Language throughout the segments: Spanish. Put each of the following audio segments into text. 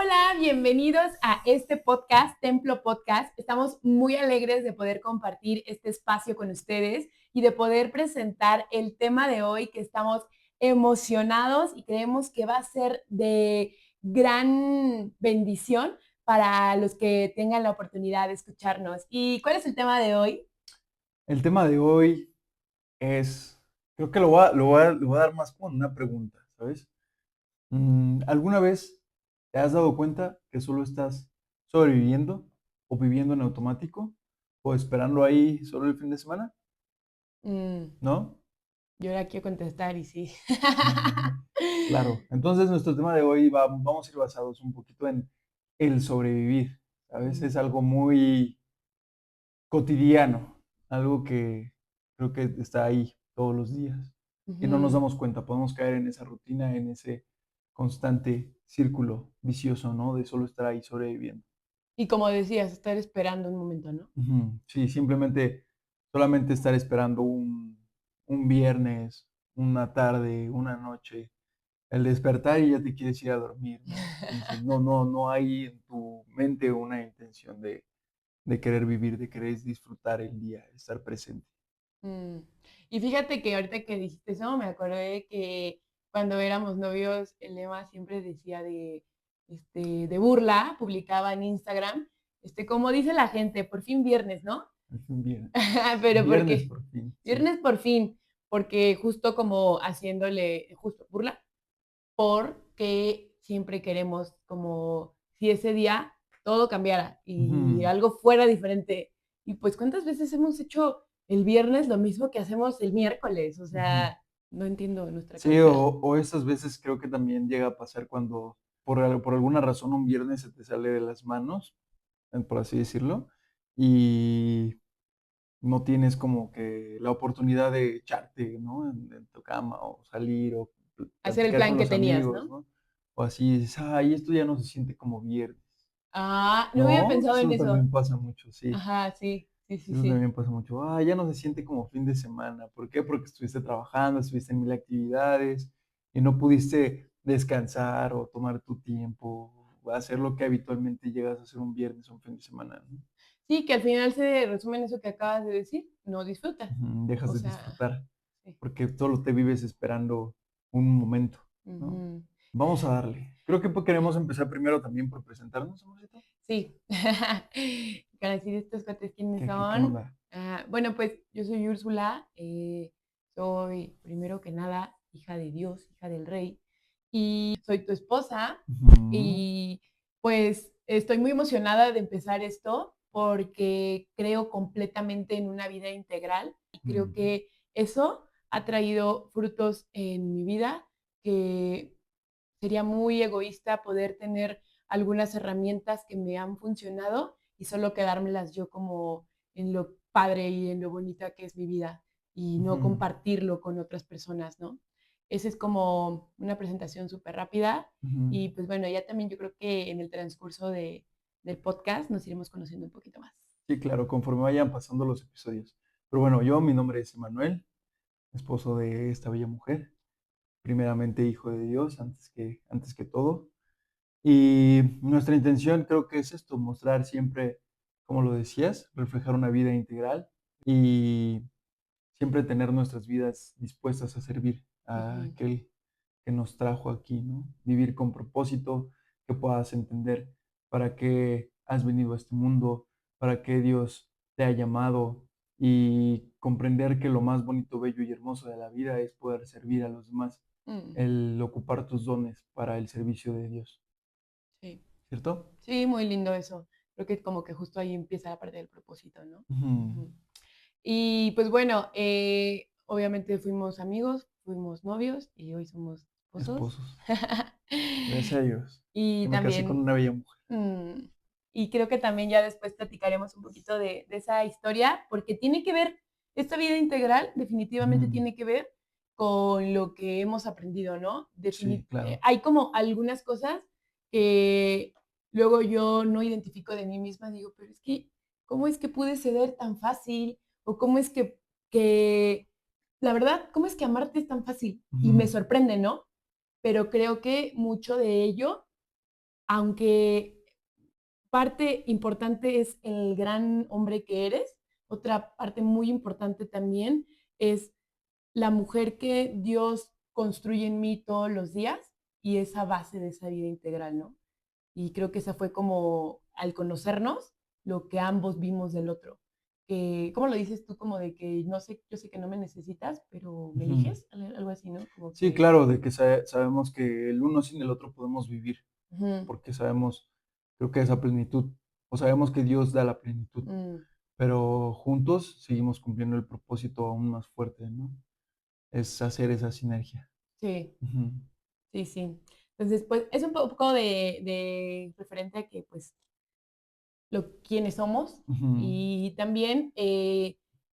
Hola, bienvenidos a este podcast, Templo Podcast. Estamos muy alegres de poder compartir este espacio con ustedes y de poder presentar el tema de hoy que estamos emocionados y creemos que va a ser de gran bendición para los que tengan la oportunidad de escucharnos. ¿Y cuál es el tema de hoy? El tema de hoy es, creo que le voy a dar más como una pregunta, ¿sabes? ¿Alguna vez te has dado cuenta que solo estás sobreviviendo o viviendo en automático o esperando ahí solo el fin de semana? Mm, ¿No? yo ahora quiero contestar y sí. Claro. Entonces nuestro tema de hoy vamos a ir basados un poquito en el sobrevivir, ¿sabes? Mm, Es algo muy cotidiano, algo que creo que está ahí todos los días y no nos ujú. damos cuenta, podemos caer en esa rutina, en ese constante círculo vicioso, ¿no? De solo estar ahí sobreviviendo. Y como decías, estar esperando un momento, ¿no? Ujú. Sí, simplemente, solamente estar esperando un viernes, una tarde, una noche, el despertar y ya te quieres ir a dormir, ¿no? Entonces, no hay en tu mente una intención de querer vivir, de querer disfrutar el día, estar presente. Mm. Y fíjate que ahorita que dijiste eso, me acordé que cuando éramos novios, el lema siempre decía de burla, publicaba en Instagram, como dice la gente, por fin viernes, ¿no? Es un viernes. Pero Viernes porque por fin, sí. viernes por fin, porque justo como haciéndole justo burla, porque siempre queremos como si ese día todo cambiara y Ujú. algo fuera diferente. Y pues, ¿cuántas veces hemos hecho el viernes lo mismo que hacemos el miércoles? O Ujú. sea, no entiendo nuestra Sí, cabeza. o esas veces creo que también llega a pasar cuando por alguna razón un viernes se te sale de las manos, por así decirlo, y no tienes como que la oportunidad de echarte, ¿no? En tu cama o salir o Hacer el platicar plan con que los tenías, amigos, ¿no? ¿no? O así dices, ay, esto ya no se siente como viernes, Ah, no había ¿no? pensado en Eso eso. también pasa mucho, sí. Ajá, sí, sí, sí, Eso sí. también pasa mucho. Ah, ya no se siente como fin de semana. ¿Por qué? Porque estuviste trabajando, estuviste en mil actividades y no pudiste descansar o tomar tu tiempo, o hacer lo que habitualmente llegas a hacer un viernes o un fin de semana, ¿no? Sí, que al final se resume en eso que acabas de decir, no disfrutas. Ujú. Dejas O de sea, disfrutar sí. porque solo te vives esperando un momento, ¿no? Ujú. Vamos a darle. Creo que queremos empezar primero también por presentarnos, amorcito. Sí. Para decir estos cuates quiénes ¿Qué son. onda? Bueno, pues yo soy Úrsula, soy primero que nada hija de Dios, hija del Rey, y soy tu esposa. Ujú. Y pues estoy muy emocionada de empezar esto porque creo completamente en una vida integral y creo Mm. que eso ha traído frutos en mi vida que sería muy egoísta poder tener algunas herramientas que me han funcionado y solo quedármelas yo como en lo padre y en lo bonita que es mi vida y no Ujú. compartirlo con otras personas, ¿no? Esa es como una presentación súper rápida Ujú. y pues bueno, ya también yo creo que en el transcurso del podcast nos iremos conociendo un poquito más. Sí, claro, conforme vayan pasando los episodios. Pero bueno, mi nombre es Emanuel, esposo de esta bella mujer, primeramente hijo de Dios, antes que todo. Y nuestra intención creo que es esto, mostrar siempre, como lo decías, reflejar una vida integral y siempre tener nuestras vidas dispuestas a servir a Ujú, aquel que nos trajo aquí, ¿no? Vivir con propósito, que puedas entender para qué has venido a este mundo, para qué Dios te ha llamado y comprender que lo más bonito, bello y hermoso de la vida es poder servir a los demás, mm, el ocupar tus dones para el servicio de Dios, sí. ¿cierto? Sí, muy lindo eso. Creo que como que justo ahí empieza la parte del propósito, ¿no? Ujú. Ujú. Y pues bueno, obviamente fuimos amigos, fuimos novios y hoy somos esposos. Esposos. Gracias a Dios. Y Que me casé con también, una bella mujer. mm, y creo que también ya después platicaremos un poquito de esa historia, porque tiene que ver, esta vida integral definitivamente Ujú. tiene que ver con lo que hemos aprendido, ¿no? Sí, claro. Hay como algunas cosas que luego yo no identifico de mí misma, digo, pero es que, ¿cómo es que pude ceder tan fácil? O cómo es que la verdad, ¿cómo es que amarte es tan fácil? Y me Ujú. sorprende, ¿no? Pero creo que mucho de ello aunque parte importante es el gran hombre que eres, otra parte muy importante también es la mujer que Dios construye en mí todos los días y esa base de esa vida integral, ¿no? Y creo que esa fue como, al conocernos, lo que ambos vimos del otro. Que, ¿cómo lo dices tú? Como de que no sé, yo sé que no me necesitas, pero me Ujú. eliges, algo así, ¿no? Como Sí, que... claro, de que sabemos que el uno sin el otro podemos vivir, ujú, porque sabemos, creo que esa plenitud, o sabemos que Dios da la plenitud, mm, pero juntos seguimos cumpliendo el propósito aún más fuerte, ¿no? Es hacer esa sinergia. sí, Ujú, sí, sí. Entonces, pues es un poco de referente a que, pues, quiénes somos ujú, y también,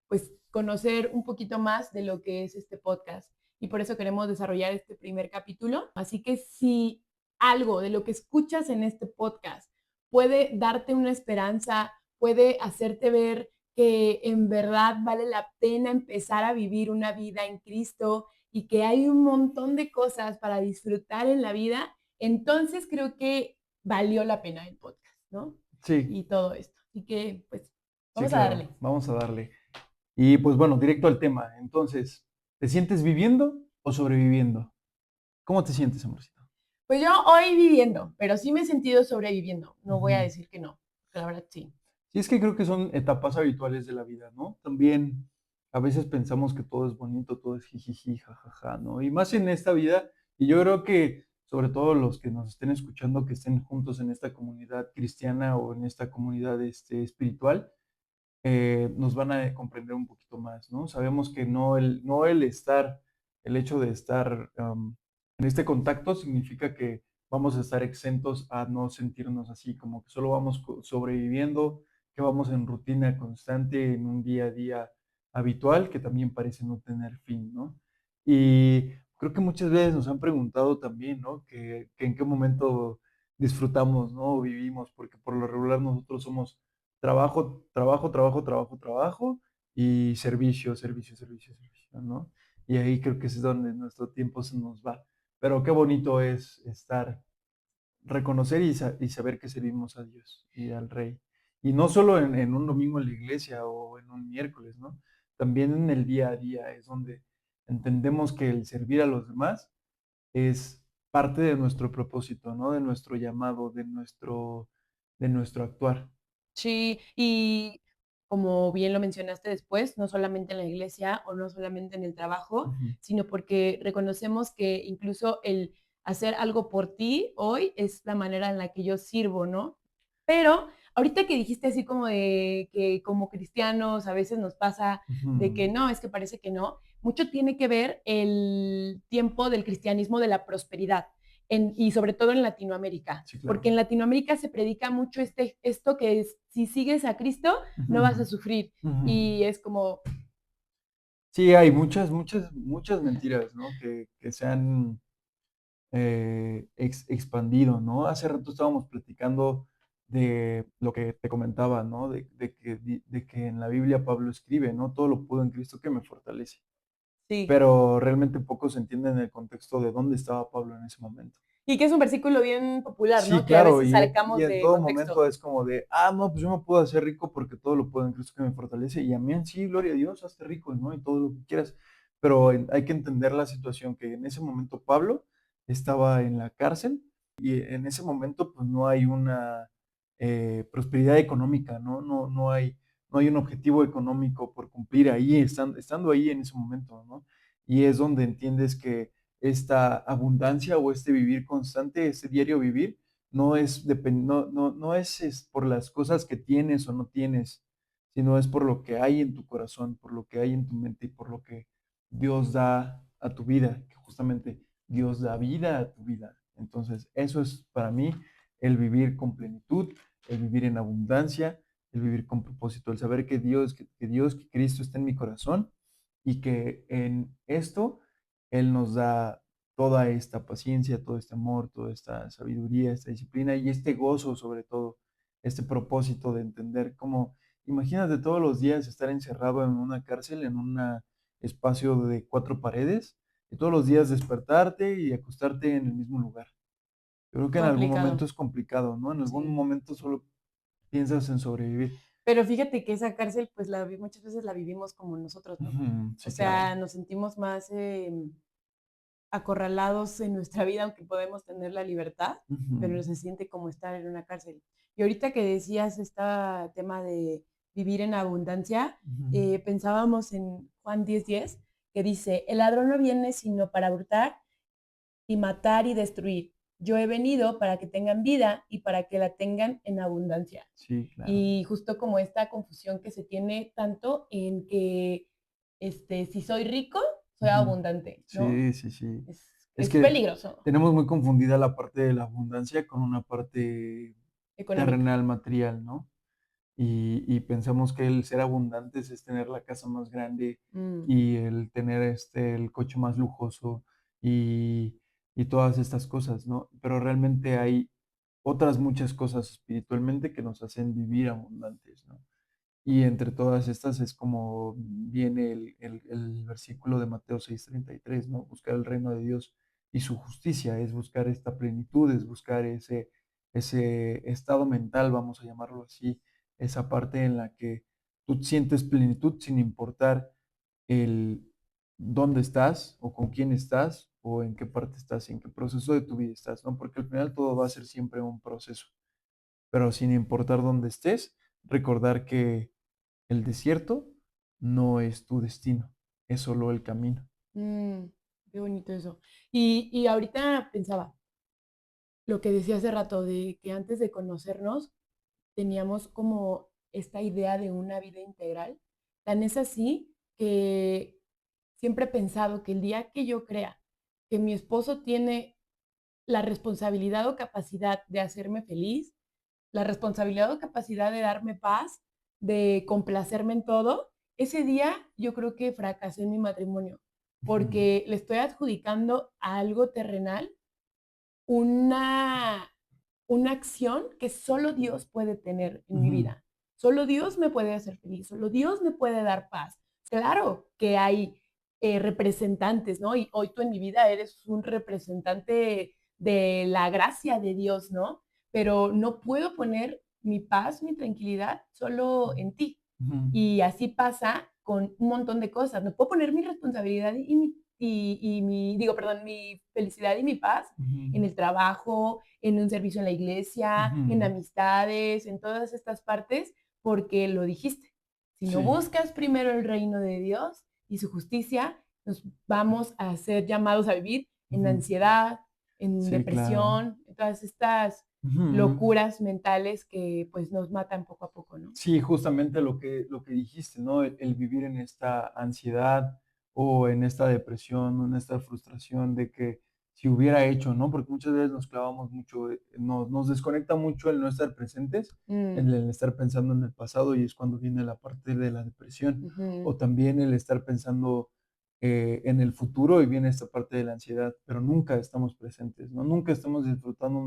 pues, conocer un poquito más de lo que es este podcast. Y por eso queremos desarrollar este primer capítulo. Así que si algo de lo que escuchas en este podcast puede darte una esperanza, puede hacerte ver que en verdad vale la pena empezar a vivir una vida en Cristo y que hay un montón de cosas para disfrutar en la vida, entonces creo que valió la pena el podcast, ¿no? sí, Y todo esto. Así que, pues, sí, vamos a claro, darle. vamos a darle. Y pues bueno, directo al tema. Entonces, ¿te sientes viviendo o sobreviviendo? ¿Cómo te sientes, amorcito? Pues yo hoy viviendo, pero sí me he sentido sobreviviendo. No voy a Ujú. decir que no, la verdad sí. Sí, es que creo que son etapas habituales de la vida, ¿no? También a veces pensamos que todo es bonito, todo es jijiji, jajaja, ¿no? Y más en esta vida, y yo creo que sobre todo los que nos estén escuchando, que estén juntos en esta comunidad cristiana o en esta comunidad espiritual, nos van a comprender un poquito más, ¿no? Sabemos que no el estar, el hecho de estar en este contacto significa que vamos a estar exentos a no sentirnos así, como que solo vamos sobreviviendo, que vamos en rutina constante, en un día a día habitual, que también parece no tener fin, ¿no? Y creo que muchas veces nos han preguntado también, ¿no? Que en qué momento disfrutamos, ¿no? O vivimos, porque por lo regular nosotros somos trabajo, trabajo, trabajo, trabajo, trabajo y servicio, servicio, servicio, servicio, ¿no? Y ahí creo que es donde nuestro tiempo se nos va. Pero qué bonito es estar, reconocer y saber que servimos a Dios y al Rey. Y no solo en un domingo en la iglesia o en un miércoles, ¿no? También en el día a día es donde entendemos que el servir a los demás es parte de nuestro propósito, ¿no? De nuestro llamado, de nuestro actuar. Sí, y como bien lo mencionaste después, no solamente en la iglesia o no solamente en el trabajo, Ujú, sino porque reconocemos que incluso el hacer algo por ti hoy es la manera en la que yo sirvo, ¿no? Pero ahorita que dijiste así como de que como cristianos a veces nos pasa de ujú. que no, es que parece que no, mucho tiene que ver el tiempo del cristianismo de la prosperidad. Y sobre todo en Latinoamérica, Sí, porque claro. en Latinoamérica se predica mucho esto que es, si sigues a Cristo, Ujú, no vas a sufrir. ujú. Y es como, Sí, hay muchas, muchas, muchas mentiras, ¿no? Que se han expandido, ¿no? Hace rato estábamos platicando de lo que te comentaba, ¿no? De que en la Biblia Pablo escribe, ¿no? Todo lo puedo en Cristo que me fortalece. sí. Pero realmente poco se entiende en el contexto de dónde estaba Pablo en ese momento. Y que es un versículo bien popular, Sí, ¿no? Que a claro, veces y sacamos en de todo momento contexto. es como de, ah, no, pues yo me puedo hacer rico porque todo lo puedo en Cristo que me fortalece. Y a mí sí, gloria a Dios, hazte rico, ¿no? Y todo lo que quieras. Pero hay que entender la situación que en ese momento Pablo estaba en la cárcel y en ese momento pues no hay una prosperidad económica, ¿no? No hay un objetivo económico por cumplir ahí, estando ahí en ese momento, ¿no? Y es donde entiendes que esta abundancia o este vivir constante, este diario vivir, no es por las cosas que tienes o no tienes, sino es por lo que hay en tu corazón, por lo que hay en tu mente y por lo que Dios da a tu vida, que justamente Dios da vida a tu vida. Entonces, eso es para mí el vivir con plenitud, el vivir en abundancia, el vivir con propósito, el saber que Cristo está en mi corazón y que en esto Él nos da toda esta paciencia, todo este amor, toda esta sabiduría, esta disciplina y este gozo sobre todo, este propósito de entender cómo, imagínate todos los días estar encerrado en una cárcel, en un espacio de cuatro paredes, y todos los días despertarte y acostarte en el mismo lugar. Creo que en algún momento complicado. es complicado, ¿no? En algún Sí. momento solo piensas en sobrevivir. Pero fíjate que esa cárcel, pues, muchas veces la vivimos como nosotros, ¿no? Ujú, O sí, claro. sea, nos sentimos más, acorralados en nuestra vida, aunque podemos tener la libertad, pero Ujú, no se siente como estar en una cárcel. Y ahorita que decías este tema de vivir en abundancia, ujú. pensábamos en Juan 10:10, que dice, el ladrón no viene sino para hurtar y matar y destruir. Yo he venido para que tengan vida y para que la tengan en abundancia. Sí, claro. Y justo como esta confusión que se tiene tanto en que si soy rico, soy Ujú. abundante, ¿no? Sí, sí, sí. Es, Es es que peligroso, tenemos muy confundida la parte de la abundancia con una parte económica. terrenal, material, ¿no? Y pensamos que el ser abundantes es tener la casa más grande Mm, y el tener el coche más lujoso y, y todas estas cosas, ¿no? Pero realmente hay otras muchas cosas espiritualmente que nos hacen vivir abundantes, ¿no? Y entre todas estas es como viene el versículo de Mateo 6:33, ¿no? Buscar el reino de Dios y su justicia, es buscar esta plenitud, es buscar ese estado mental, vamos a llamarlo así, esa parte en la que tú sientes plenitud sin importar el dónde estás o con quién estás o en qué parte estás y en qué proceso de tu vida estás, ¿no? Porque al final todo va a ser siempre un proceso, pero sin importar dónde estés, recordar que el desierto no es tu destino, es solo el camino. mm, qué bonito eso. Y ahorita pensaba, lo que decía hace rato, de que antes de conocernos teníamos como esta idea de una vida integral. Tan es así que siempre he pensado que el día que yo crea que mi esposo tiene la responsabilidad o capacidad de hacerme feliz, la responsabilidad o capacidad de darme paz, de complacerme en todo, ese día yo creo que fracasé en mi matrimonio, Ujú, porque le estoy adjudicando a algo terrenal una, una acción que solo Dios puede tener en mi ujú, vida. Solo Dios me puede hacer feliz, solo Dios me puede dar paz. Claro que hay representantes, ¿no? Y hoy tú en mi vida eres un representante de la gracia de Dios, ¿no? Pero no puedo poner mi paz, mi tranquilidad solo en ti. ujú, Y así pasa con un montón de cosas. No puedo poner mi responsabilidad mi felicidad y mi paz ujú, en el trabajo, en un servicio en la iglesia, en ujú. amistades, en todas estas partes, porque lo dijiste. Si no Sí, buscas primero el reino de Dios y su justicia, nos vamos a ser llamados a vivir en ujú. ansiedad, en Sí, claro. depresión, en todas estas Ujú. locuras mentales que pues nos matan poco a poco, ¿no? Sí, justamente lo que dijiste, ¿no? El vivir en esta ansiedad o en esta depresión o en esta frustración de que si hubiera hecho, ¿no? Porque muchas veces nos clavamos mucho, nos desconecta mucho el no estar presentes, Mm, el estar pensando en el pasado y es cuando viene la parte de la depresión. ujú, O también el estar pensando en el futuro y viene esta parte de la ansiedad, pero nunca estamos presentes, ¿no? Nunca estamos disfrutando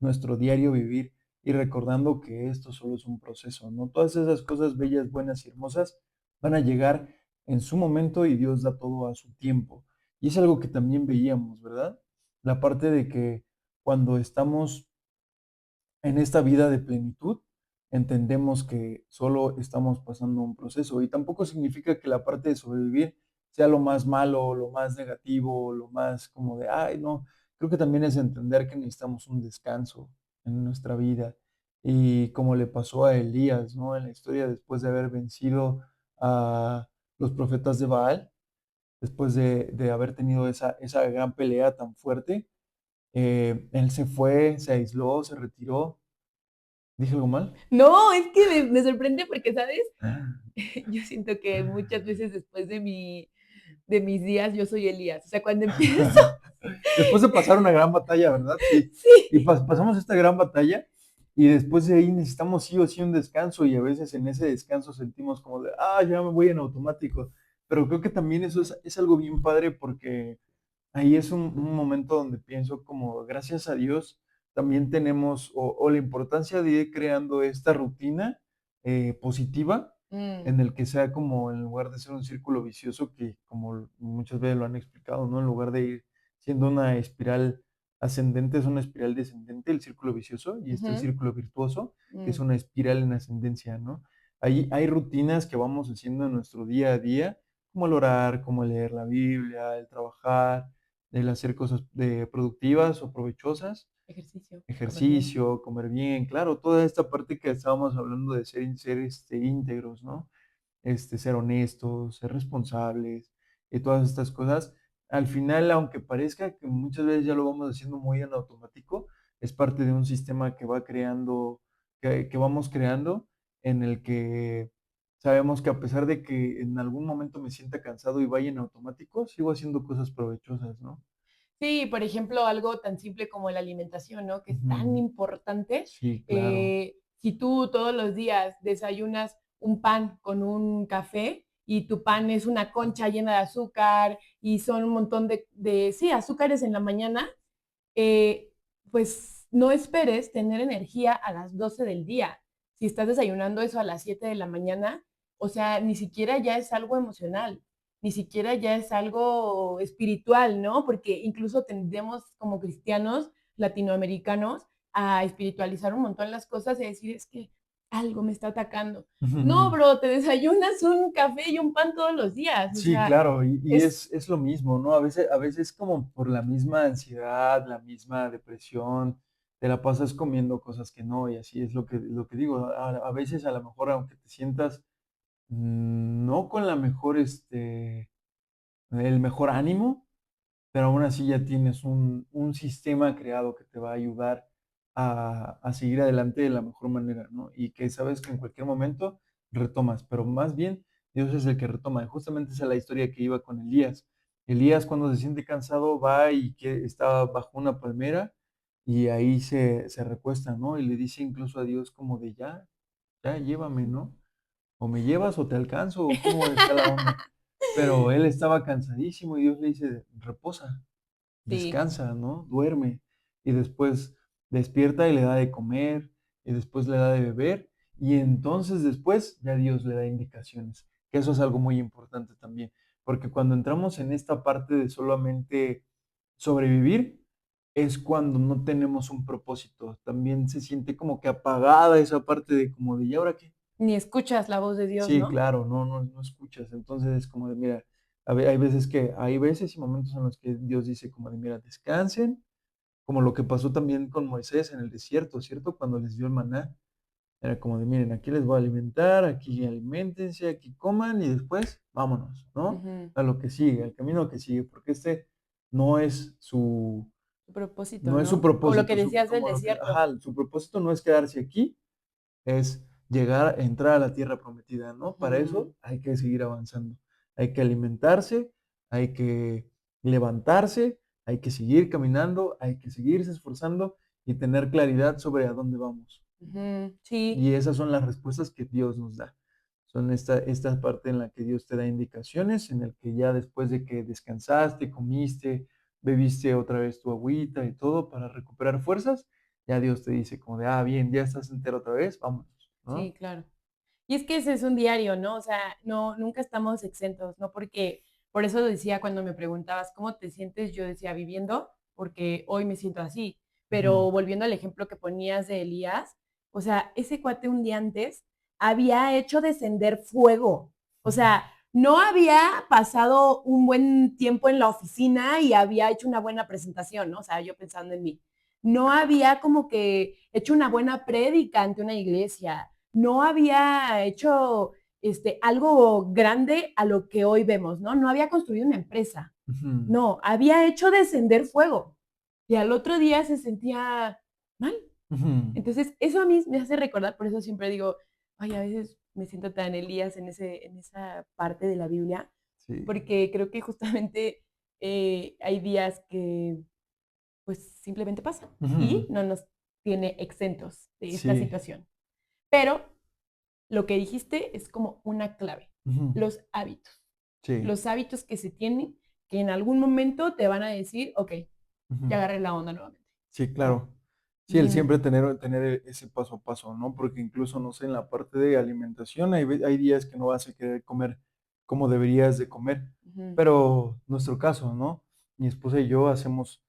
nuestro diario vivir y recordando que esto solo es un proceso, ¿no? Todas esas cosas bellas, buenas y hermosas van a llegar en su momento y Dios da todo a su tiempo. Y es algo que también veíamos, ¿verdad? La parte de que cuando estamos en esta vida de plenitud, entendemos que solo estamos pasando un proceso y tampoco significa que la parte de sobrevivir sea lo más malo, lo más negativo, lo más como de, ay, no, creo que también es entender que necesitamos un descanso en nuestra vida y como le pasó a Elías, ¿no? En la historia después de haber vencido a los profetas de Baal, después de haber tenido esa gran pelea tan fuerte, él se fue, se aisló, se retiró. ¿Dije algo mal? no, es que me sorprende porque, ¿sabes? Yo siento que muchas veces después de mis días yo soy Elías. O sea, cuando empiezo, Después de pasar una gran batalla, ¿verdad? Sí. Y sí, pasamos esta gran batalla y después de ahí necesitamos sí o sí un descanso y a veces en ese descanso sentimos como de, ya me voy en automático. Pero creo que también eso es algo bien padre porque ahí es un momento donde pienso como, gracias a Dios, también tenemos o la importancia de ir creando esta rutina positiva mm, en el que sea como en lugar de ser un círculo vicioso que como muchas veces lo han explicado, ¿no? En lugar de ir siendo una espiral ascendente es una espiral descendente, el círculo vicioso, y está el Ujú. círculo virtuoso, que es Mm, una espiral en ascendencia, ¿no? Hay rutinas que vamos haciendo en nuestro día a día, como el orar, como el leer la Biblia, el trabajar, el hacer cosas productivas o provechosas, ejercicio, comer bien. ejercicio, comer bien, claro, toda esta parte que estábamos hablando de ser íntegros, ¿no? Ser honestos, ser responsables y todas estas cosas. Al final, aunque parezca que muchas veces ya lo vamos haciendo muy en automático, es parte de un sistema que va creando, que vamos creando, en el que sabemos que a pesar de que en algún momento me sienta cansado y vaya en automático, sigo haciendo cosas provechosas, ¿no? Sí, por ejemplo, algo tan simple como la alimentación, ¿no? Que es tan Ujú. importante. Sí, claro. Si tú todos los días desayunas un pan con un café y tu pan es una concha llena de azúcar y son un montón sí, azúcares en la mañana, eh, pues no esperes tener energía a las 12 del día. Si estás desayunando eso a las 7 de la mañana, o sea, ni siquiera ya es algo emocional, ni siquiera ya es algo espiritual, ¿no? Porque incluso tendemos como cristianos latinoamericanos a espiritualizar un montón las cosas y decir, es que algo me está atacando. No, Ujú. bro, te desayunas un café y un pan todos los días, o Sí, sea, claro, y es es lo mismo, ¿no? A veces como por la misma ansiedad, la misma depresión, te la pasas comiendo cosas que no, y así es lo que digo. A veces, a lo mejor, aunque te sientas, no con la mejor, el mejor ánimo, pero aún así ya tienes un sistema creado que te va a ayudar a seguir adelante de la mejor manera, ¿no? Y que sabes que en cualquier momento retomas, pero más bien Dios es el que retoma. Y justamente esa es la historia que iba con Elías. Elías, cuando se siente cansado, va y que está bajo una palmera y ahí se recuesta, ¿no? Y le dice incluso a Dios como de ya, ya llévame, ¿no? O me llevas o te alcanzo, o cómo está la onda. Pero él estaba cansadísimo y Dios le dice, reposa, sí. descansa, ¿no? Duerme. Y después despierta y le da de comer, y después le da de beber, y entonces después ya Dios le da indicaciones. Que eso es algo muy importante también, porque cuando entramos en esta parte de solamente sobrevivir, es cuando no tenemos un propósito. También se siente como que apagada esa parte de como de, ¿y ahora qué? Ni escuchas la voz de Dios, Sí, ¿no? claro, no escuchas. Entonces es como de, mira, hay veces y momentos en los que Dios dice como de, mira, descansen, como lo que pasó también con Moisés en el desierto, ¿cierto? Cuando les dio el maná, era como de, miren, aquí les voy a alimentar, aquí aliméntense, aquí coman y después vámonos, ¿no? Ujú. A lo que sigue, al camino que sigue, porque no es su, Su propósito, no es su ¿no? Como lo que propósito, decías del como lo que, desierto. ajá, su propósito no es quedarse aquí, es llegar, entrar a la tierra prometida, ¿no? Para Ujú, eso hay que seguir avanzando, hay que alimentarse, hay que levantarse, hay que seguir caminando, hay que seguirse esforzando y tener claridad sobre a dónde vamos. ujú, sí, Y esas son las respuestas que Dios nos da. Son esta parte en la que Dios te da indicaciones, en el que ya después de que descansaste, comiste, bebiste otra vez tu agüita y todo para recuperar fuerzas, ya Dios te dice como de, ah, bien, ya estás entero otra vez, vámonos, sí, ¿no? claro. Y es que ese es un diario, ¿no? O sea, no, nunca estamos exentos, ¿no? Porque, por eso decía cuando me preguntabas cómo te sientes, yo decía viviendo, porque hoy me siento así. Ujú, Pero volviendo al ejemplo que ponías de Elías, o sea, ese cuate un día antes había hecho descender fuego. O ujú, sea, no había pasado un buen tiempo en la oficina y había hecho una buena presentación, ¿no? O sea, yo pensando en mí. No había como que hecho una buena prédica ante una iglesia, no había hecho algo grande a lo que hoy vemos, ¿no? No había construido una empresa, ujú, no, había hecho descender fuego y al otro día se sentía mal. ujú. Entonces, eso a mí me hace recordar, por eso siempre digo, ay, a veces me siento tan Elías en esa parte de la Biblia, Sí. porque creo que justamente hay días que pues simplemente pasan y Ujú, no nos tiene exentos de esta sí, situación. Pero lo que dijiste es como una clave, ujú, los hábitos. sí, Los hábitos que se tienen que en algún momento te van a decir, ok, ujú. ya agarré la onda nuevamente, Sí, ¿no? claro. Sí, el Ujú, siempre tener ese paso a paso, ¿no? Porque incluso, no sé, en la parte de alimentación hay días que no vas a querer comer como deberías de comer, ujú, pero nuestro caso, ¿no? Mi esposa y yo hacemos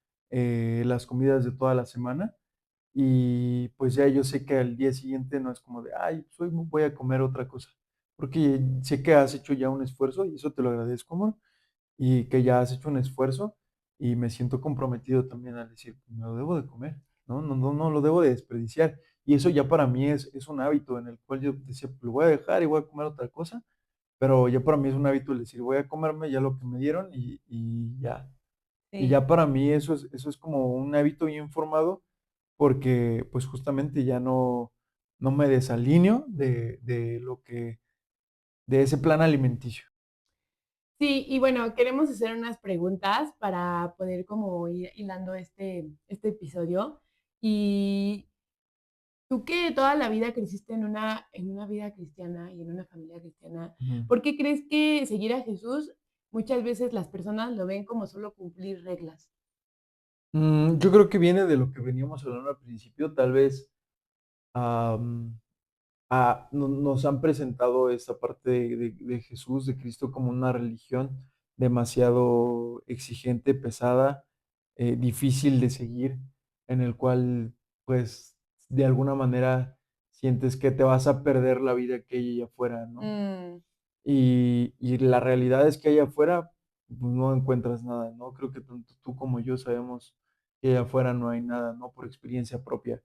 las comidas de toda la semana. Y pues ya yo sé que al día siguiente no es como de, ay, pues hoy voy a comer otra cosa, porque sé que has hecho ya un esfuerzo y eso te lo agradezco, amor, y que ya has hecho un esfuerzo y me siento comprometido también al decir, "Pues, me lo debo de comer, ¿no? No lo debo de desperdiciar". Y eso ya para mí es un hábito en el cual yo decía, "Pues, lo voy a dejar y voy a comer otra cosa", pero ya para mí es un hábito el decir, voy a comerme ya lo que me dieron y ya. Y Sí. ya para mí eso es como un hábito bien formado, porque, pues, justamente ya no me desalineo de lo que de ese plan alimenticio. Sí, y bueno, queremos hacer unas preguntas para poder como ir hilando este episodio. Y tú que toda la vida creciste en una vida cristiana y en una familia cristiana, Ujú. ¿por qué crees que seguir a Jesús muchas veces las personas lo ven como solo cumplir reglas? Yo creo que viene de lo que veníamos hablando al principio, tal vez, am, nos han presentado esta parte de Jesús, de Cristo, como una religión demasiado exigente, pesada, difícil de seguir, en el cual, pues, de alguna manera sientes que te vas a perder la vida que hay allá afuera, ¿no? Mm, Y la realidad es que allá afuera, pues, no encuentras nada, ¿no? Creo que tanto tú como yo sabemos que allá afuera no hay nada, ¿no? Por experiencia propia.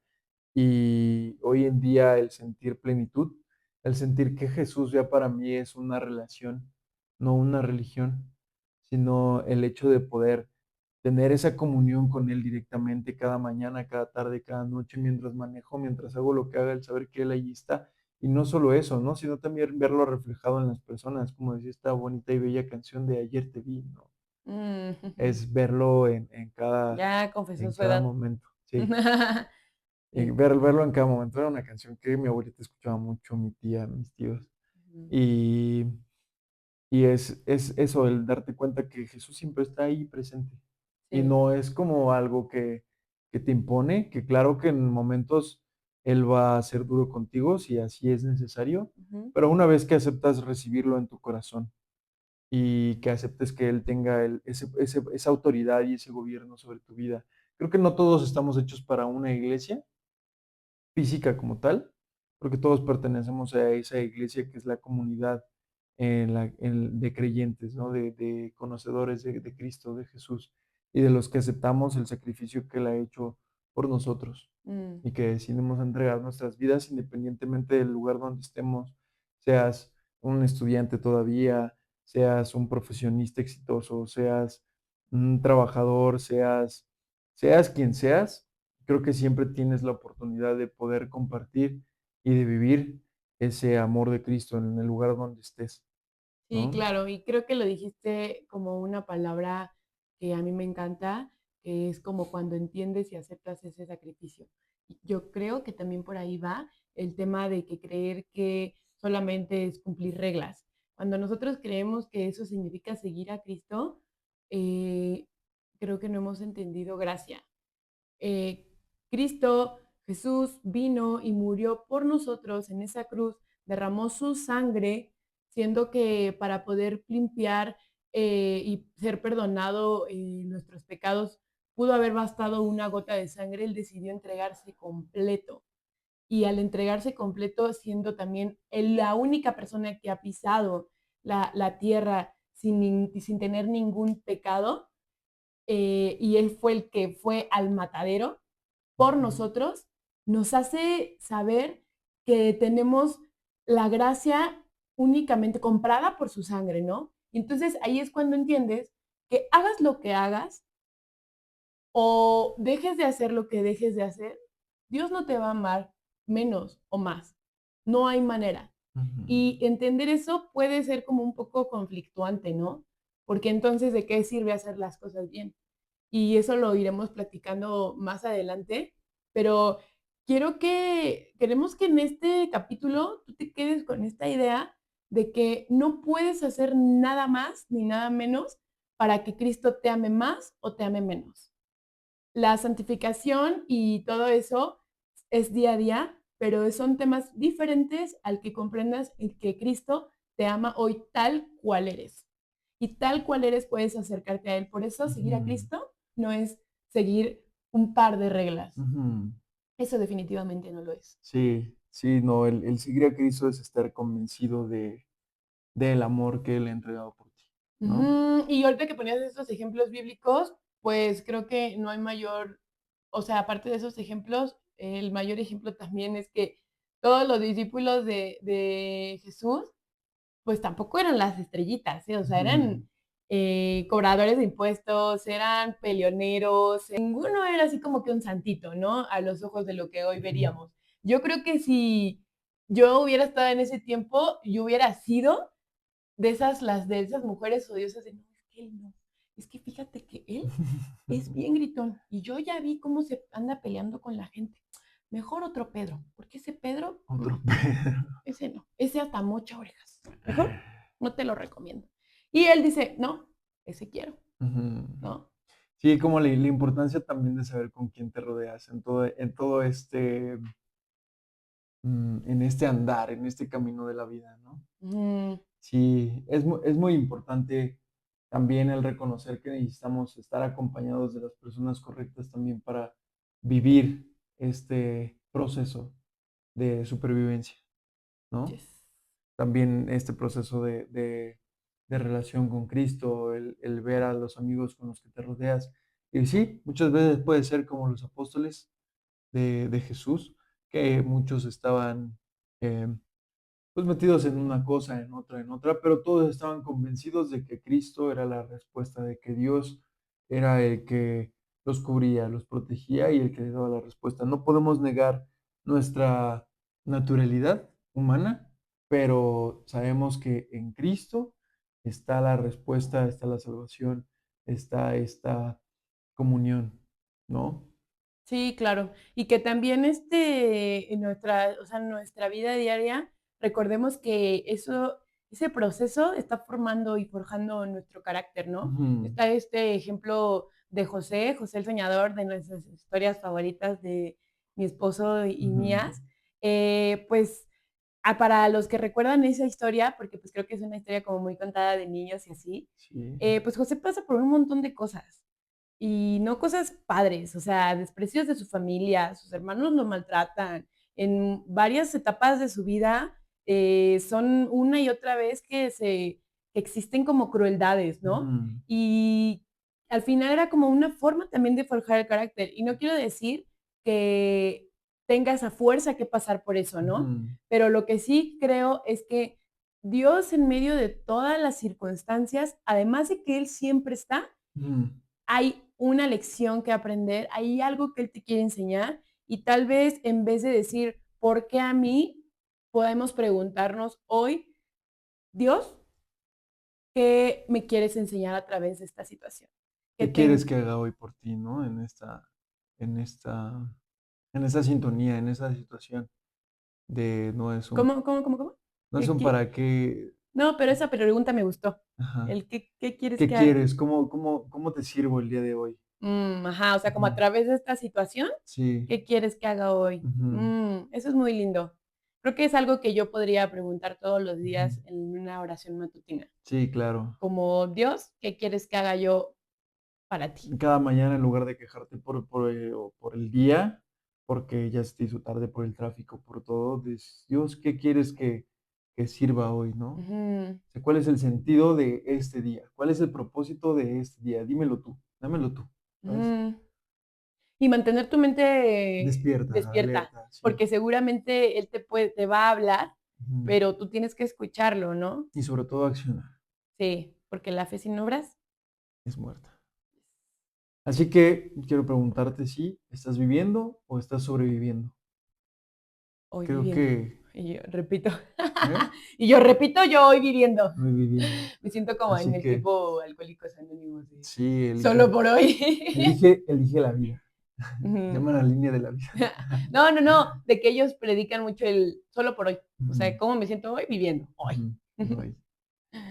Y hoy en día el sentir plenitud, el sentir que Jesús ya para mí es una relación, no una religión, sino el hecho de poder tener esa comunión con Él directamente cada mañana, cada tarde, cada noche, mientras manejo, mientras hago lo que haga, el saber que Él allí está. Y no solo eso, ¿no? Sino también verlo reflejado en las personas, como decía esta bonita y bella canción de Ayer te vi, ¿no? mm. Es verlo en cada, Ya confesó en su cada edad. momento, sí. Y Sí. verlo en cada momento. Era una canción que mi abuelita escuchaba mucho, mi tía, mis tíos. Ujú. Y, y es eso, el darte cuenta que Jesús siempre está ahí presente. Y Sí. no es como algo que te impone, que claro que en momentos Él va a ser duro contigo si así es necesario, Ujú. pero una vez que aceptas recibirlo en tu corazón y que aceptes que Él tenga esa autoridad y ese gobierno sobre tu vida. Creo que no todos estamos hechos para una iglesia física como tal, porque todos pertenecemos a esa iglesia que es la comunidad de creyentes, ¿no? De conocedores de Cristo, de Jesús, y de los que aceptamos el sacrificio que Él ha hecho por nosotros Mm, y que decidimos entregar nuestras vidas independientemente del lugar donde estemos, seas un estudiante todavía, seas un profesionista exitoso, seas un trabajador, seas quien seas. Creo que siempre tienes la oportunidad de poder compartir y de vivir ese amor de Cristo en el lugar donde estés, sí, ¿no? claro, y creo que lo dijiste como una palabra que a mí me encanta, que es como cuando entiendes y aceptas ese sacrificio. Y yo creo que también por ahí va el tema de que creer que solamente es cumplir reglas. Cuando nosotros creemos que eso significa seguir a Cristo, eh, creo que no hemos entendido gracia. eh, Cristo, Jesús, vino y murió por nosotros en esa cruz, derramó su sangre, siendo que para poder limpiar y ser perdonado nuestros pecados, pudo haber bastado una gota de sangre, él decidió entregarse completo. Y al entregarse completo, siendo también la única persona que ha pisado la tierra sin tener ningún pecado, y él fue el que fue al matadero por Ujú, nosotros, nos hace saber que tenemos la gracia únicamente comprada por su sangre, ¿no? Y entonces ahí es cuando entiendes que hagas lo que hagas o dejes de hacer lo que dejes de hacer, Dios no te va a amar menos o más. No hay manera. ujú. Y entender eso puede ser como un poco conflictuante, ¿no? Porque entonces, ¿de qué sirve hacer las cosas bien? Y eso lo iremos platicando más adelante, pero queremos que en este capítulo tú te quedes con esta idea de que no puedes hacer nada más ni nada menos para que Cristo te ame más o te ame menos. La santificación y todo eso es día a día, pero son temas diferentes al que comprendas el que Cristo te ama hoy tal cual eres. Y tal cual eres puedes acercarte a Él. Por eso seguir a Ujú. Cristo no es seguir un par de reglas. Ujú. Eso definitivamente no lo es. Sí, sí, no, el seguir a Cristo es estar convencido del amor que Él ha entregado por ti, ¿no? Ujú. Y ahorita que ponías estos ejemplos bíblicos, pues creo que no hay mayor, o sea, aparte de esos ejemplos, el mayor ejemplo también es que todos los discípulos de Jesús, pues tampoco eran las estrellitas, ¿eh? O sea, Ujú, eran cobradores de impuestos, eran peleoneros, ninguno era así como que un santito, ¿no? A los ojos de lo que hoy veríamos. Yo creo que si yo hubiera estado en ese tiempo, yo hubiera sido de esas mujeres odiosas de, no, es que él no, es que fíjate que él es bien gritón y yo ya vi cómo se anda peleando con la gente. Mejor otro Pedro, porque ese Pedro, Otro Pedro. ese no, ese hasta mocha orejas. Mejor no te lo recomiendo. Y él dice, no, ese quiero, Ujú. ¿no? Sí, como la importancia también de saber con quién te rodeas en todo en este andar, en este camino de la vida, ¿no? Mm, Sí, es muy importante también el reconocer que necesitamos estar acompañados de las personas correctas también para vivir este proceso de supervivencia, ¿no? yes. También este proceso de relación con Cristo, el ver a los amigos con los que te rodeas. Y sí, muchas veces puede ser como los apóstoles de Jesús, que muchos estaban eh, pues metidos en una cosa, en otra, pero todos estaban convencidos de que Cristo era la respuesta, de que Dios era el que los cubría, los protegía y el que les daba la respuesta. No podemos negar nuestra naturalidad humana, pero sabemos que en Cristo está la respuesta, está la salvación, está esta comunión, ¿no? Sí, claro. Y que también en nuestra, o sea, en nuestra vida diaria, recordemos que ese proceso está formando y forjando nuestro carácter, ¿no? Ujú, Está este ejemplo de José, José el Soñador, de nuestras historias favoritas de mi esposo y ujú, mías. Pues para los que recuerdan esa historia, porque pues creo que es una historia como muy contada de niños y así, sí. pues José pasa por un montón de cosas. Y no cosas padres, o sea, desprecios de su familia, sus hermanos lo maltratan. En varias etapas de su vida son una y otra vez que existen como crueldades, ¿no? Ujú, Y al final era como una forma también de forjar el carácter. Y no quiero decir que tengas a fuerza que pasar por eso, ¿no? ujú, Pero lo que sí creo es que Dios en medio de todas las circunstancias, además de que Él siempre está, ujú. hay una lección que aprender, hay algo que Él te quiere enseñar y tal vez en vez de decir, ¿por qué a mí? Podemos preguntarnos hoy, Dios, ¿qué me quieres enseñar a través de esta situación? ¿Qué ¿Qué quieres tengo? que haga hoy por ti, no? En esta, en esta sintonía, en esa situación de ¿Cómo? no es un para qué, No, pero esa pregunta me gustó. ajá. ¿Qué quieres ¿Qué que haga? quieres? ¿Cómo te sirvo el día de hoy? Ajá, o sea, como a Ujú, través de esta situación, sí, ¿qué quieres que haga hoy? ujú, Eso es muy lindo. Creo que es algo que yo podría preguntar todos los ujú. días en una oración matutina. Sí, claro. Como Dios, ¿qué quieres que haga yo para ti? Cada mañana en lugar de quejarte por el día, porque ya se te hizo tarde por el tráfico, por todo, dices, Dios, ¿qué quieres que sirva hoy, no? Ujú, O sea, ¿cuál es el sentido de este día? ¿Cuál es el propósito de este día? Dímelo tú, dámelo tú, ¿sabes? ujú. Y mantener tu mente Despierta, despierta, alerta, sí. porque seguramente él te va a hablar, Ujú. pero tú tienes que escucharlo, ¿no? Y sobre todo accionar, Sí, porque la fe sin obras, es muerta. Así que quiero preguntarte si estás viviendo o estás sobreviviendo. hoy Creo viviendo. que, Y yo repito. ¿eh? Y yo repito, yo hoy viviendo. Muy viviendo. Me siento como en Así el que, tipo Alcohólicos Anónimos de sí, solo elige, por hoy. elige la vida. Ujú. Llama a la línea de la vida. No, de que ellos predican mucho el solo por hoy. O sea, Ujú, ¿cómo me siento hoy? Viviendo hoy. ujú, no,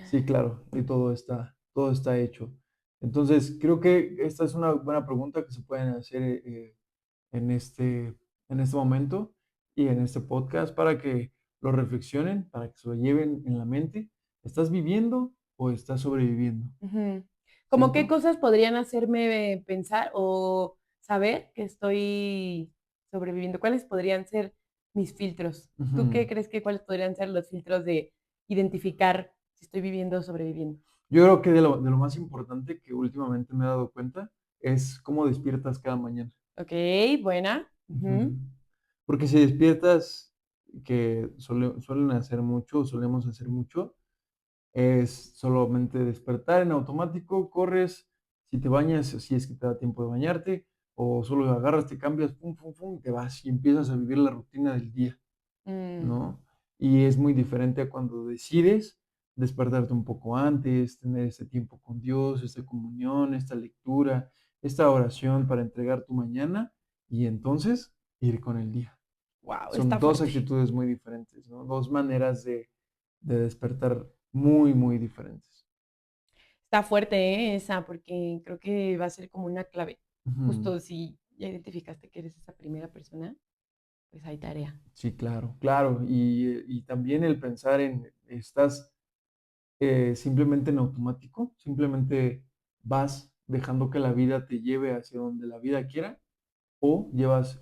sí, claro, y todo está hecho. Entonces, creo que esta es una buena pregunta que se pueden hacer en este momento y en este podcast para que lo reflexionen, para que se lo lleven en la mente. ¿Estás viviendo o estás sobreviviendo? Ujú. ¿Cómo qué ¿cierto? cosas podrían hacerme pensar o saber que estoy sobreviviendo? ¿Cuáles podrían ser mis filtros? ¿Tú qué Ujú. crees que cuáles podrían ser los filtros de identificar si estoy viviendo o sobreviviendo? Yo creo que de lo más importante que últimamente me he dado cuenta es cómo despiertas cada mañana. Ok, buena. Ujú. Ujú. Porque si despiertas, que suelen hacer mucho, solemos hacer mucho, es solamente despertar en automático, corres, si te bañas, si es que te da tiempo de bañarte, o solo agarras, te cambias, pum, pum, pum, y te vas y empiezas a vivir la rutina del día, Mm, ¿no? Y es muy diferente a cuando decides despertarte un poco antes, tener ese tiempo con Dios, esta comunión, esta lectura, esta oración para entregar tu mañana y entonces ir con el día. wow, Son está dos fuerte. actitudes muy diferentes, ¿no? Dos maneras de despertar muy, muy diferentes. Está fuerte, esa, porque creo que va a ser como una clave. Ujú. Justo si ya identificaste que eres esa primera persona, pues hay tarea. Sí, claro, claro. Y también el pensar en, estás simplemente en automático, simplemente vas dejando que la vida te lleve hacia donde la vida quiera, o llevas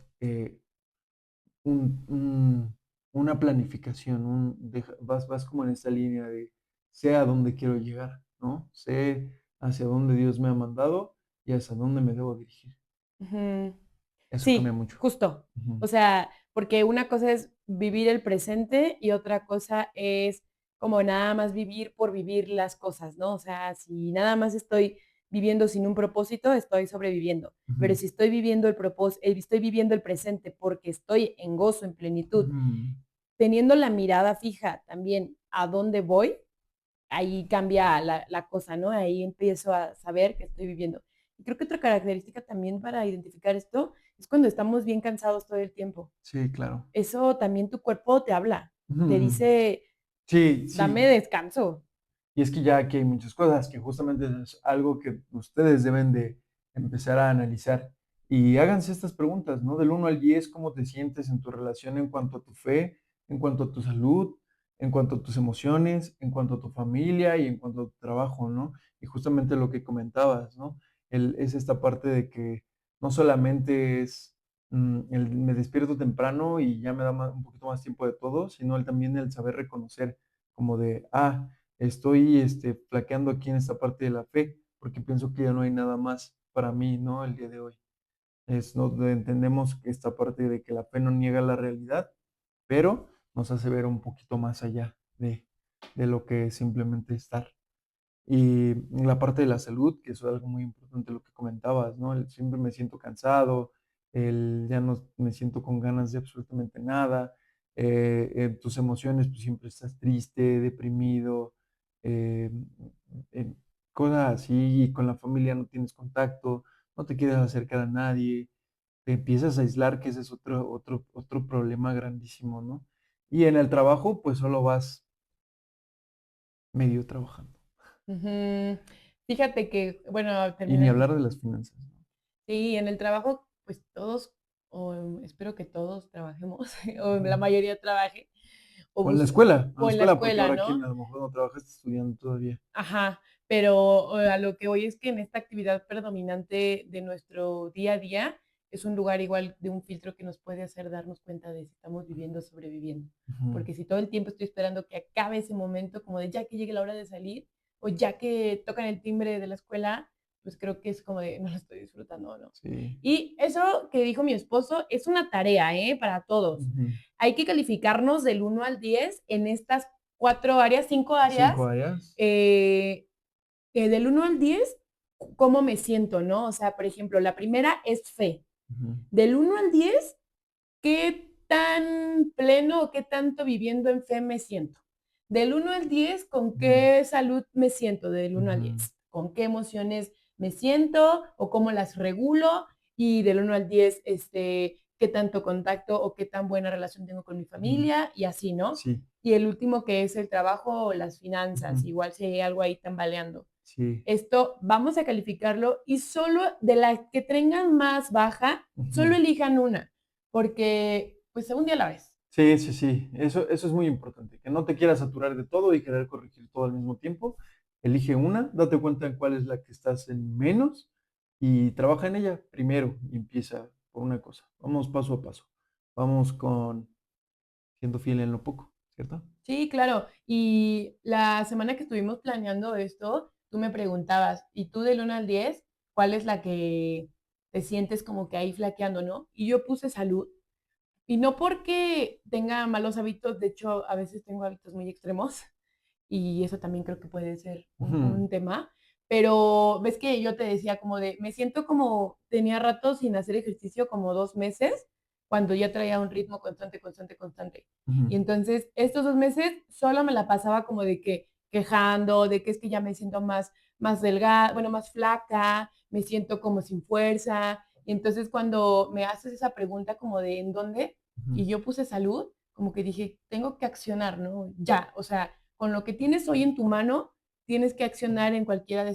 una planificación, vas como en esta línea de sé a dónde quiero llegar, ¿no? Sé hacia dónde Dios me ha mandado y hacia dónde me debo dirigir. Ujú. Eso cambia Sí, mucho. justo. Ujú, O sea, porque una cosa es vivir el presente y otra cosa es como nada más vivir por vivir las cosas, ¿no? O sea, si nada más estoy viviendo sin un propósito, estoy sobreviviendo. Pero ujú, si estoy viviendo el propósito, estoy viviendo el presente porque estoy en gozo, en plenitud, ujú. teniendo la mirada fija también a dónde voy, ahí cambia la cosa, ¿no? Ahí empiezo a saber que estoy viviendo. Y creo que otra característica también para identificar esto es cuando estamos bien cansados todo el tiempo. Sí, claro. Eso también tu cuerpo te habla, te Ujú. dice, Sí, dame sí. descanso. Y es que ya aquí hay muchas cosas que justamente es algo que ustedes deben de empezar a analizar. Y háganse estas preguntas, ¿no? Del 1 al 10, ¿cómo te sientes en tu relación en cuanto a tu fe, en cuanto a tu salud, en cuanto a tus emociones, en cuanto a tu familia y en cuanto a tu trabajo, ¿no? Y justamente lo que comentabas, ¿no? Es esta parte de que no solamente es me despierto temprano y ya me da un poquito más tiempo de todo, sino también el saber reconocer como de, estoy flaqueando aquí en esta parte de la fe, porque pienso que ya no hay nada más para mí, ¿no? El día de hoy. No entendemos que esta parte de que la fe no niega la realidad, pero nos hace ver un poquito más allá de lo que es simplemente estar. Y la parte de la salud, que eso es algo muy importante lo que comentabas, ¿no? Siempre me siento cansado, ya no me siento con ganas de absolutamente nada, tus emociones, pues siempre estás triste, deprimido, eh, eh, cosas así, y con la familia no tienes contacto, no te quieres acercar a nadie, te empiezas a aislar, que ese es otro problema grandísimo, ¿no? Y en el trabajo, pues solo vas medio trabajando. Ujú. Fíjate que, bueno, Y ni terminando. hablar de las finanzas, ¿no? Sí, en el trabajo, pues todos, o espero que todos trabajemos, o la Ujú. mayoría trabaje, O en la o en la escuela, porque escuela, ahora ¿no? quien a lo mejor no trabaja está estudiando todavía. Ajá, pero a lo que voy es que en esta actividad predominante de nuestro día a día es un lugar igual de un filtro que nos puede hacer darnos cuenta de si estamos viviendo o sobreviviendo. Ujú, Porque si todo el tiempo estoy esperando que acabe ese momento, como de ya que llegue la hora de salir, o ya que tocan el timbre de la escuela, pues creo que es como de no lo estoy disfrutando, ¿no? sí. Y eso que dijo mi esposo es una tarea, ¿eh? Para todos. Ujú. Hay que calificarnos del 1 al 10 en estas 4 áreas, 5 áreas, 5 áreas. eh, del 1 al 10, ¿cómo me siento, no? O sea, por ejemplo, la primera es fe. Ujú, Del 1 al 10, ¿qué tan pleno o qué tanto viviendo en fe me siento? Del 1 al 10, ¿con ujú, qué salud me siento del uno al ujú, diez? ¿Con qué emociones me siento o cómo las regulo? Y del 1 al 10, qué tanto contacto o qué tan buena relación tengo con mi ujú. familia y así, ¿no? Sí. Y el último que es el trabajo o las Ujú, finanzas, igual si hay algo ahí tambaleando. sí. Esto vamos a calificarlo y solo de las que tengan más baja, solo Ujú. elijan una, porque pues un día a la vez. Sí, sí, sí. Eso es muy importante, que no te quieras saturar de todo y querer corregir todo al mismo tiempo, Elige una, date cuenta en cuál es la que estás en menos y trabaja en ella primero y empieza por una cosa. Vamos paso a paso. Vamos con siendo fiel en lo poco, ¿cierto? Sí, claro. Y la semana que estuvimos planeando esto, tú me preguntabas, ¿y tú del 1 al 10, cuál es la que te sientes como que ahí flaqueando, no? Y yo puse salud. Y no porque tenga malos hábitos, de hecho, a veces tengo hábitos muy extremos y eso también creo que puede ser Ujú, un tema, pero ves que yo te decía como de, me siento como, tenía rato sin hacer ejercicio, como 2 meses, cuando ya traía un ritmo constante, constante, constante. ujú, Y entonces estos 2 meses solo me la pasaba como de que quejando, de que es que ya me siento más delgada, bueno, más flaca, me siento como sin fuerza. Y entonces cuando me haces esa pregunta como de ¿en dónde? ujú, Y yo puse salud, como que dije, tengo que accionar, ¿no? Ya, o sea, con lo que tienes hoy en tu mano, tienes que accionar en cualquiera de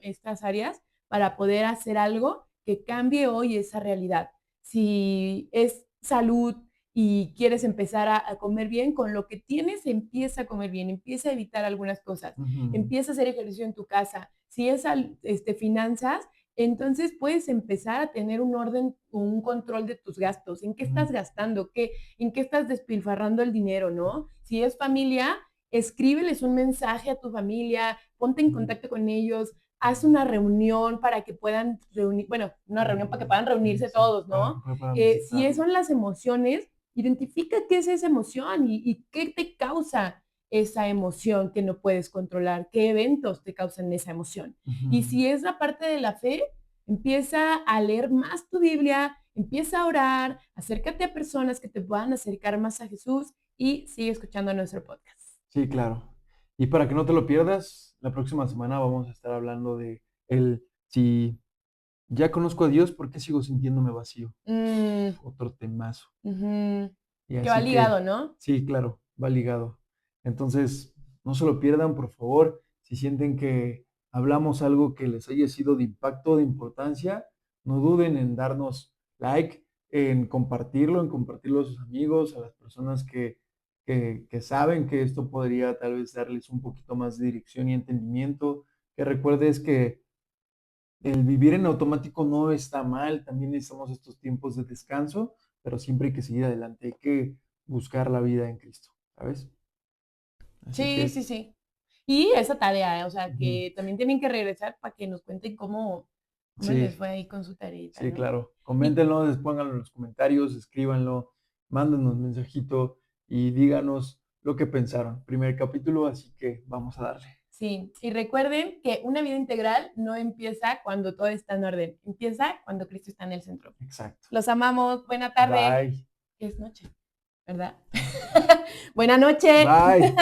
estas áreas para poder hacer algo que cambie hoy esa realidad. Si es salud y quieres empezar a comer bien, con lo que tienes empieza a comer bien, empieza a evitar algunas cosas, ujú, empieza a hacer ejercicio en tu casa. Si es finanzas, entonces puedes empezar a tener un orden, un control de tus gastos, en qué ujú, estás gastando, en qué estás despilfarrando el dinero, ¿no? Si es familia, escríbeles un mensaje a tu familia, ponte en ujú. contacto con ellos, haz una reunión para que puedan reunir, bueno, una reunión para que puedan reunirse Sí, todos, ¿no? para Si visitarlo. son las emociones, identifica qué es esa emoción y qué te causa esa emoción que no puedes controlar, qué eventos te causan esa emoción. Y Ujú. si es la parte de la fe, empieza a leer más tu Biblia, empieza a orar, acércate a personas que te puedan acercar más a Jesús y sigue escuchando nuestro podcast. Sí, claro. Y para que no te lo pierdas, la próxima semana vamos a estar hablando de el si ya conozco a Dios, ¿por qué sigo sintiéndome vacío? Mm, Otro temazo. ujú. Y Que va así que, ligado, ¿no? sí, claro, va ligado. Entonces, no se lo pierdan, por favor. Si sienten que hablamos algo que les haya sido de impacto, de importancia, no duden en darnos like, en compartirlo a sus amigos, a las personas que saben que esto podría tal vez darles un poquito más de dirección y entendimiento. Que recuerdes que el vivir en automático no está mal, también necesitamos estos tiempos de descanso, pero siempre hay que seguir adelante, hay que buscar la vida en Cristo, ¿sabes? Así Sí, que, sí, sí. Y esa tarea, o sea, ujú, que también tienen que regresar para que nos cuenten cómo les sí, fue ahí con su tareita, sí, ¿no? claro. Y Coméntenlo, pónganlo en los comentarios, escríbanlo, mándenos un mensajito y díganos lo que pensaron. Primer capítulo, así que vamos a darle. sí, y recuerden que una vida integral no empieza cuando todo está en orden, empieza cuando Cristo está en el centro. Exacto. Los amamos, buena tarde, Bye. que es noche, ¿verdad? Buena noche. Bye.